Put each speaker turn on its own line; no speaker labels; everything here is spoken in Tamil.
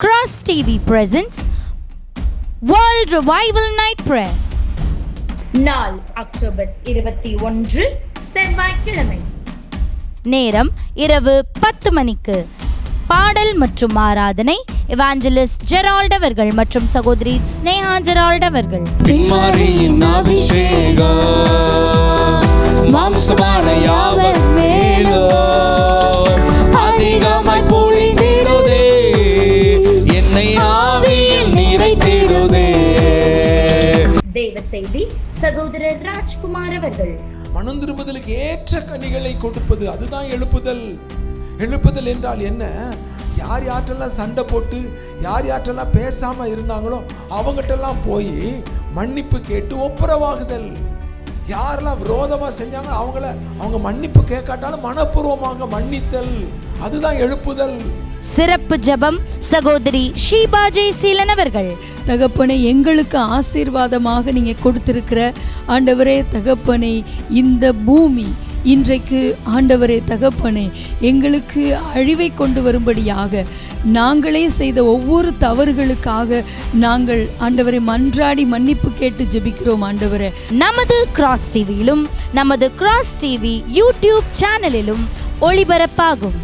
Cross TV presents World Revival Night Prayer.
நாள் அக்டோபர் 21 செவ்வாய்க்கிழமை.
நேரம் இரவு 10 மணிக்கு. பாடல் மற்றும் ஆராதனை எவாஞ்சலிஸ்ட் ஜெரால்ட் அவர்கள் மற்றும் சகோதரி ஸ்னேஹா ஜெரால்ட் அவர்கள்.
மரியின் அபிஷேகம் மாம்சமான யாவர் மேலும் அதிகமாய் பொழிந்திடுதே, என்னை ஆவியில் நிறைத்திடுதே.
தேவ செய்தி சகோதரர் ராஜ்குமார் அவர்கள்.
மனம் திரும்புதலுக்கு ஏற்ற கனிகளை கொடுப்பது, அதுதான் எழுப்புதல். எழுப்புதல் என்றால் என்ன? யார் யார்ட்டெல்லாம் சண்டை போட்டு யார் யார்ட்டெல்லாம் பேசாம இருந்தாங்களோ அவங்ககிட்டெல்லாம் போய் மன்னிப்பு கேட்டு ஒப்புரவாகுதல். யாரெல்லாம் விரோதமா செஞ்சாங்க அவங்க மன்னிப்பு கேட்காட்டாலும் மனப்பூர்வமாக மன்னித்தல், அதுதான் எழுப்புதல்.
சிறப்பு ஜெபம் சகோதரி ஷீபா ஜெயசீலன் அவர்கள்.
தகப்பனை எங்களுக்கு ஆசீர்வாதமாக நீங்க கொடுத்திருக்கிற ஆண்டவரே தகப்பனை, இந்த பூமி இன்றைக்கு ஆண்டவரே தகப்பனே எங்களுக்கு அழிவை கொண்டு வரும்படியாக நாங்களே செய்த ஒவ்வொரு தவறுகளுக்காக நாங்கள் ஆண்டவரை மன்றாடி மன்னிப்பு கேட்டு ஜெபிக்கிறோம் ஆண்டவரே.
நமது கிராஸ் டிவியிலும் நமது கிராஸ் டிவி யூடியூப் சேனலிலும் ஒளிபரப்பாகும்.